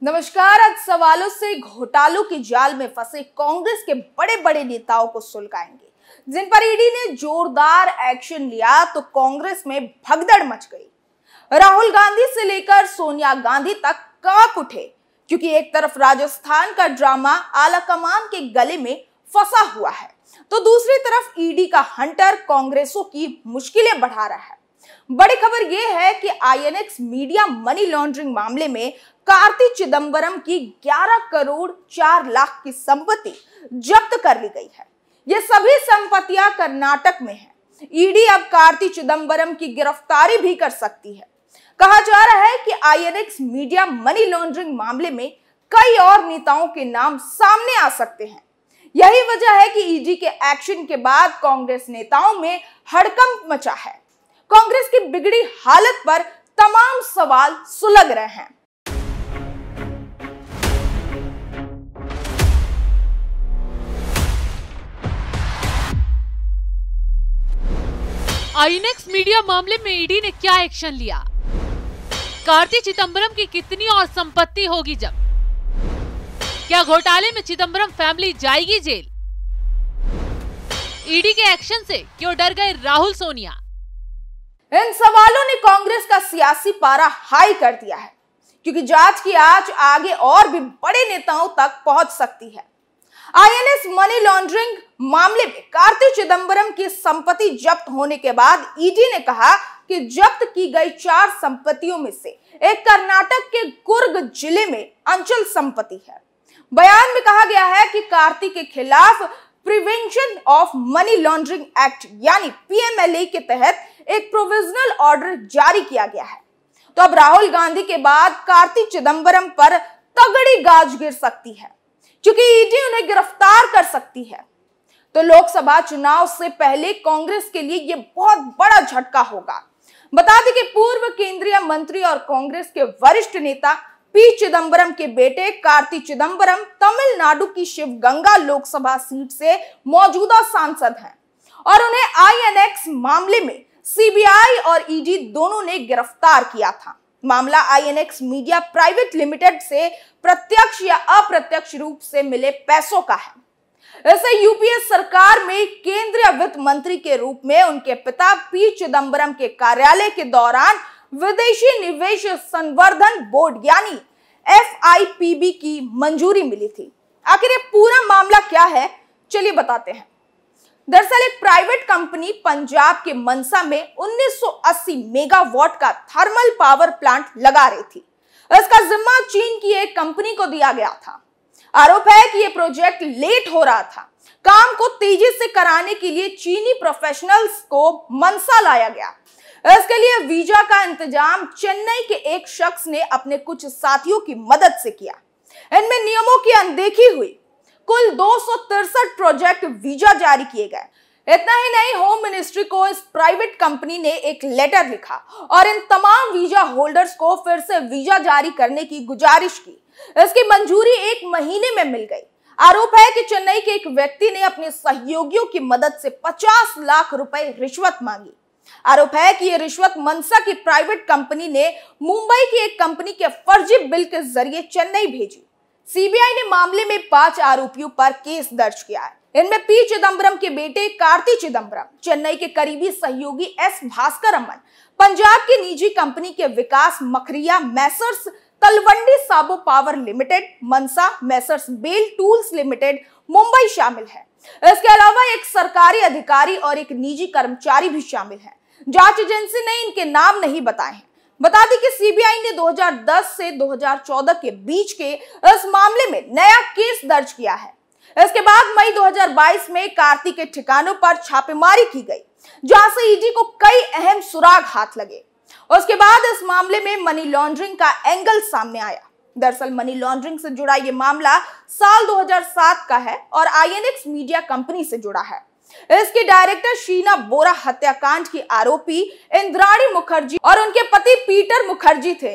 नमस्कार। आज सवालों से घोटालों की जाल में फंसे कांग्रेस के बड़े बड़े नेताओं को सुलगाएंगे, जिन पर ईडी ने जोरदार एक्शन लिया तो कांग्रेस में भगदड़ मच गई। राहुल गांधी से लेकर सोनिया गांधी तक कांप उठे, क्योंकि एक तरफ राजस्थान का ड्रामा आलाकमान के गले में फंसा हुआ है, तो दूसरी तरफ ईडी का हंटर कांग्रेसों की मुश्किलें बढ़ा रहा है। बड़ी खबर यह है कि आईएनएक्स मीडिया मनी लॉन्ड्रिंग मामले में कार्ति चिदंबरम की 11 करोड़ 4 लाख की संपत्ति जब्त कर ली गई है। ये सभी संपत्तियां कर्नाटक में हैं। ईडी अब कार्ति चिदंबरम की गिरफ्तारी भी कर सकती है। कहा जा रहा है कि आईएनएक्स मीडिया मनी लॉन्ड्रिंग मामले में कई और नेताओं के नाम सामने आ सकते हैं। यही वजह है कि ईडी के एक्शन के बाद कांग्रेस नेताओं में हड़कंप मचा है। कांग्रेस की बिगड़ी हालत पर तमाम सवाल सुलग रहे हैं। आईएनएक्स मीडिया मामले में ईडी ने क्या एक्शन लिया? कार्ति चिदंबरम की कितनी और संपत्ति होगी जब्त? क्या घोटाले में चिदंबरम फैमिली जाएगी जेल? ईडी के एक्शन से क्यों डर गए राहुल सोनिया? इन सवालों ने कांग्रेस का सियासी पारा हाई कर दिया है, क्योंकि जांच की आंच आगे और भी बड़े नेताओं तक पहुंच सकती है। आईएनएक्स मनी लॉन्ड्रिंग मामले में कार्ति चिदंबरम की संपत्ति जब्त होने के बाद ईडी ने कहा कि जब्त की गई 4 संपत्तियों में से एक कर्नाटक के कुर्ग जिले में अंचल संपत्ति है। बयान में कहा गया है कि कार्ति के खिलाफ prevention of money laundering act यानी पीएमएलए के तहत एक प्रोविजनल ऑर्डर जारी किया गया है। तो अब राहुल गांधी के बाद कार्ति चिदंबरम पर तगड़ी गाज गिर सकती है, क्योंकि ईडी उन्हें गिरफ्तार कर सकती है। तो लोकसभा चुनाव से पहले कांग्रेस के लिए यह बहुत बड़ा झटका होगा। बता दें कि पूर्व केंद्रीय मंत्री और कांग्रेस के वरिष्ठ नेता पी चिदंबरम के बेटे कार्ति चिदंबरम तमिलनाडु की शिवगंगा लोकसभा सीट से मौजूदा सांसद हैं और उन्हें आईएनएक्स मामले में सीबीआई और ईडी दोनों ने गिरफ्तार किया था। मामला आईएनएक्स मीडिया प्राइवेट लिमिटेड से प्रत्यक्ष या अप्रत्यक्ष रूप से मिले पैसों का है। इसे यूपीए सरकार में केंद्रीय वित्त मंत्री के रूप में उनके पिता पी चिदंबरम के कार्यालय के दौरान विदेशी निवेश संवर्धन बोर्ड यानी एफआईपीबी की मंजूरी मिली थी। आखिर ये पूरा मामला क्या है, चलिए बताते हैं। दरअसल एक प्राइवेट कंपनी पंजाब के मनसा में 1980 मेगावाट का थर्मल पावर प्लांट लगा रही थी। इसका जिम्मा चीन की एक कंपनी को दिया गया था। आरोप है कि यह प्रोजेक्ट लेट हो रहा था। काम को तेजी से कराने के लिए चीनी प्रोफेशनल्स को मनसा लाया गया। इसके लिए वीजा का इंतजाम चेन्नई के एक शख्स ने अपने कुछ साथियों की मदद से किया। इनमें नियमों की अनदेखी हुई। कुल 263 प्रोजेक्ट वीजा जारी किए गए। इतना ही नहीं, होम मिनिस्ट्री को इस प्राइवेट कंपनी ने एक लेटर लिखा और इन तमाम वीजा होल्डर्स को फिर से वीजा जारी करने की गुजारिश की। इसकी मंजूरी 1 महीने में मिल गई। आरोप है कि चेन्नई के एक व्यक्ति ने अपने सहयोगियों की मदद से 50 लाख रुपए रिश्वत मांगी। आरोप है कि यह रिश्वत मनसा की प्राइवेट कंपनी ने मुंबई की एक कंपनी के फर्जी बिल के जरिए चेन्नई भेजी। सीबीआई ने मामले में 5 आरोपियों पर केस दर्ज किया है। इनमें पी चिदंबरम के बेटे कार्ति चिदंबरम, चेन्नई के करीबी सहयोगी एस भास्कर अमन, पंजाब की निजी कंपनी के Vikas Makharia, messrs Talwandi Sabo power limited, Mansa, messrs Bell tools limited, Mumbai शामिल है। इसके अलावा एक सरकारी अधिकारी और एक निजी कर्मचारी भी शामिल है। जांच एजेंसी ने इनके नाम नहीं बताए हैं। बता दें कि सीबीआई ने 2010 से 2014 के बीच के इस मामले में नया केस दर्ज किया है। इसके बाद मई 2022 में कार्ति के ठिकानों पर छापेमारी की गई, जहां से ईडी को कई अहम सुराग हाथ लगे। उसके बाद इस मामले में मनी लॉन्ड्रिंग का एंगल सामने आया। दरअसल मनी लॉन्ड्रिंग से जुड़ा ये मामला साल 2007 का है और आईएनएक्स मीडिया कंपनी से जुड़ा है। इसके डायरेक्टर शीना बोरा हत्याकांड की आरोपी इंद्राणी मुखर्जी और उनके पति पीटर मुखर्जी थे।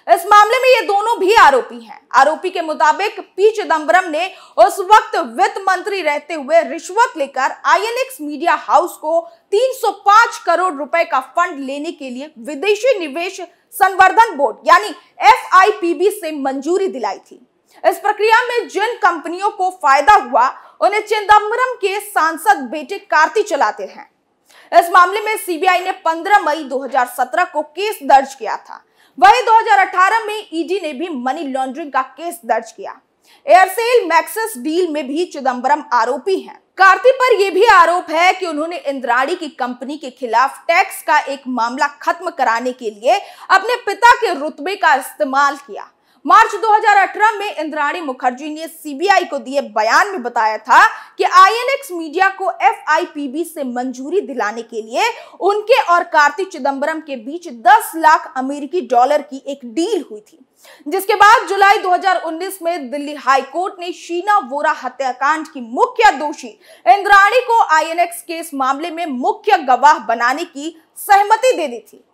इस मामले में ये दोनों भी आरोपी हैं। आरोपी के मुताबिक पी चिदंबरम ने उस वक्त वित्त मंत्री रहते हुए रिश्वत लेकर आईएनएक्स मीडिया हाउस को 305 करोड़ रुपए का फंड लेने के लिए विदेशी निवेश संवर्धन बोर्ड यानी FIPB से मंजूरी दिलाई थी। इस प्रक्रिया में जिन कंपनियों को फायदा हुआ उन्हें चिदंबरम के सांसद बेटे कार्ति चलाते हैं। इस मामले में सीबीआई ने 15 मई 2017 को केस दर्ज किया था। वहीं 2018 में ईडी ने भी मनी लॉन्ड्रिंग का केस दर्ज किया। एयरसेल मैक्सिस डील में भी चिदंबरम आरोपी हैं। कार्ति पर यह भी आरोप है कि उन्होंने इंद्राणी की कंपनी के खिलाफ टैक्स का एक मामला खत्म कराने के लिए अपने पिता के रुतबे का इस्तेमाल किया। मार्च 2018 में इंद्राणी मुखर्जी ने सीबीआई को दिए बयान में बताया था कि आईएनएक्स मीडिया को FIPB से मंजूरी दिलाने के लिए उनके और कार्ति चिदंबरम के बीच 10 लाख अमेरिकी डॉलर की एक डील हुई थी, जिसके बाद जुलाई 2019 में दिल्ली हाई कोर्ट ने शीना वोरा हत्याकांड की मुख्य दोषी इंद्राणी को आईएनएक्स केस मामले में मुख्य गवाह बनाने की सहमति दे दी थी।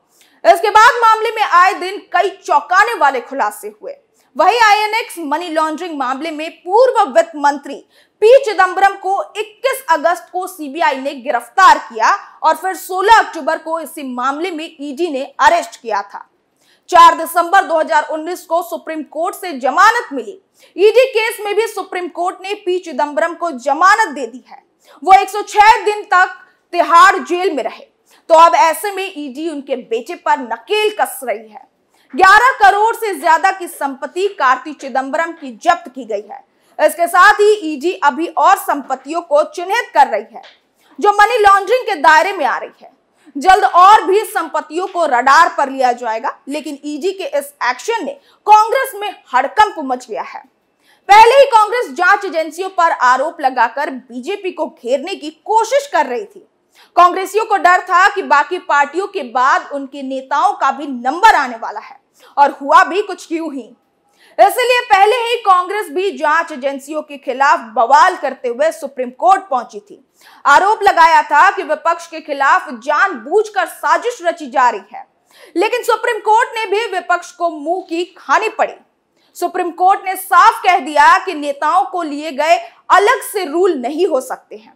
इसके बाद मामले में आए दिन कई चौंकाने वाले खुलासे हुए। वहीं आईएनएक्स मनी लॉन्ड्रिंग मामले में पूर्व वित्त मंत्री पी चिदंबरम को 21 अगस्त को सीबीआई ने गिरफ्तार किया और फिर 16 अक्टूबर को इसी मामले में ईडी ने अरेस्ट किया था। 4 दिसंबर 2019 को सुप्रीम कोर्ट से जमानत मिली। ईडी केस में भी सुप्रीम कोर्ट ने पी चिदंबरम को जमानत दे दी है। वो 106 दिन तक तिहाड़ जेल में रहे। तो अब ऐसे में ईडी उनके बेटे पर नकेल कस रही है। 11 करोड़ से ज्यादा की संपत्ति कार्ति चिदंबरम की जब्त की गई है। इसके साथ ही ईडी अभी और संपत्तियों को चिन्हित कर रही है जो मनी लॉन्ड्रिंग के दायरे में आ रही है। जल्द और भी संपत्तियों को रडार पर लिया जाएगा, लेकिन ईडी के इस एक्शन ने कांग्रेस में हड़कंप मच गया है। पहले ही कांग्रेस जांच एजेंसियों पर आरोप लगाकर बीजेपी को घेरने की कोशिश कर रही थी। कांग्रेसियों को डर था कि बाकी पार्टियों के बाद उनके नेताओं का भी नंबर आने वाला है, और हुआ भी कुछ यूं ही। इसलिए पहले ही कांग्रेस भी जांच एजेंसियों के खिलाफ बवाल करते हुए सुप्रीम कोर्ट पहुंची थी। आरोप लगाया था कि विपक्ष के खिलाफ जानबूझकर साजिश रची जा रही है, लेकिन सुप्रीम कोर्ट ने भी विपक्ष को मुंह की खानी पड़ी। सुप्रीम कोर्ट ने साफ कह दिया कि नेताओं को लिए गए अलग से रूल नहीं हो सकते हैं।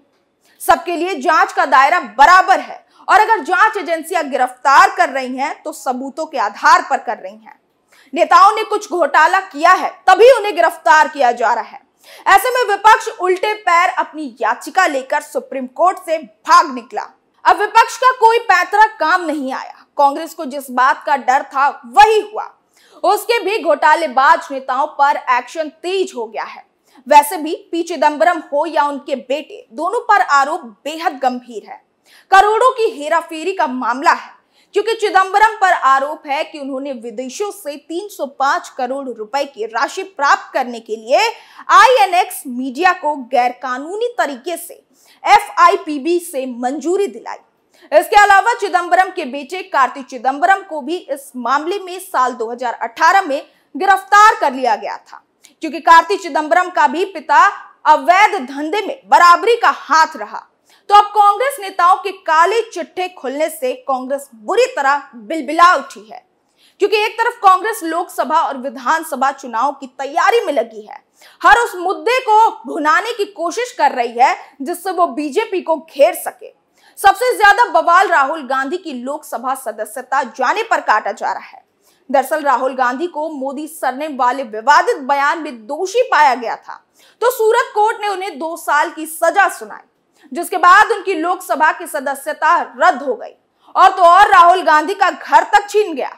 सबके लिए जांच का दायरा बराबर है, और अगर जांच एजेंसियां गिरफ्तार कर रही हैं तो सबूतों के आधार पर कर रही हैं। नेताओं ने कुछ घोटाला किया है तभी उन्हें गिरफ्तार किया जा रहा है। ऐसे में विपक्ष उल्टे पैर अपनी याचिका लेकर सुप्रीम कोर्ट से भाग निकला। अब विपक्ष का कोई पैतरा काम नहीं आया। कांग्रेस को जिस बात का डर था वही हुआ। उसके भी घोटालेबाज नेताओं पर एक्शन तेज हो गया है। वैसे भी पी चिदंबरम हो या उनके बेटे, दोनों पर आरोप बेहद गंभीर है। करोड़ों की हेराफेरी का मामला है, क्योंकि चिदंबरम पर आरोप है कि उन्होंने विदेशों से 305 करोड़ रुपए की राशि प्राप्त करने के लिए आईएनएक्स मीडिया को गैरकानूनी तरीके से FIPB से मंजूरी दिलाई। इसके अलावा चिदंबरम के बेटे कार्ति चिदंबरम को भी इस मामले में साल 2018 में गिरफ्तार कर लिया गया था, क्योंकि कार्ति चिदंबरम का भी पिता अवैध धंधे में बराबरी का हाथ रहा। तो अब कांग्रेस नेताओं के काले चिट्ठे खुलने से कांग्रेस बुरी तरह बिलबिला उठी है, क्योंकि एक तरफ कांग्रेस लोकसभा और विधानसभा चुनाव की तैयारी में लगी है। हर उस मुद्दे को भुनाने की कोशिश कर रही है जिससे वो बीजेपी को घेर सके। सबसे ज्यादा बवाल राहुल गांधी की लोकसभा सदस्यता जाने पर काटा जा रहा है। दरअसल राहुल गांधी को मोदी सरनेम वाले विवादित बयान में दोषी पाया गया था, तो सूरत कोर्ट ने उन्हें 2 साल की सजा सुनाई, जिसके बाद उनकी लोकसभा की सदस्यता रद्द हो गई, और तो और राहुल गांधी का घर तक छीन गया।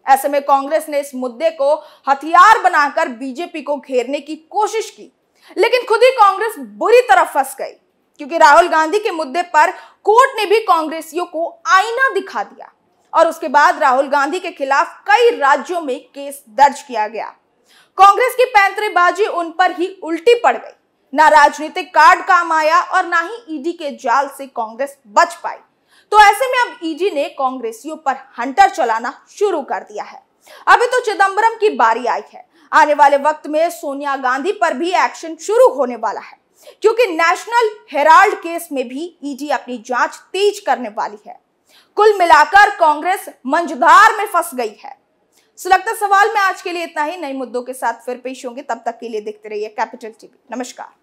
ऐसे में कांग्रेस ने इस मुद्दे को हथियार बनाकर बीजेपी को घेरने की कोशिश की, लेकिन खुद ही कांग्रेस बुरी तरह फंस गई, क्योंकि राहुल गांधी के मुद्दे पर कोर्ट ने भी कांग्रेसियों को आईना दिखा दिया, और उसके बाद राहुल गांधी के खिलाफ कई राज्यों में केस दर्ज किया गया। कांग्रेस की पैंतरेबाजी उन पर ही उल्टी पड़ गई। ना राजनीतिक कार्ड काम आया और ना ही ईडी के जाल से कांग्रेस बच पाई। तो ऐसे में अब ईडी ने कांग्रेसियों पर हंटर चलाना शुरू कर दिया है। अभी तो चिदंबरम की बारी आई है। आने वाले वक्त में सोनिया गांधी पर भी एक्शन शुरू होने वाला है, क्योंकि नेशनल हेराल्ड केस में भी ईडी अपनी जांच तेज करने वाली है। कुल मिलाकर कांग्रेस मंझधार में फंस गई है। सुलगता सवाल में आज के लिए इतना ही। नए मुद्दों के साथ फिर पेश होंगे, तब तक के लिए देखते रहिए कैपिटल टीवी। नमस्कार।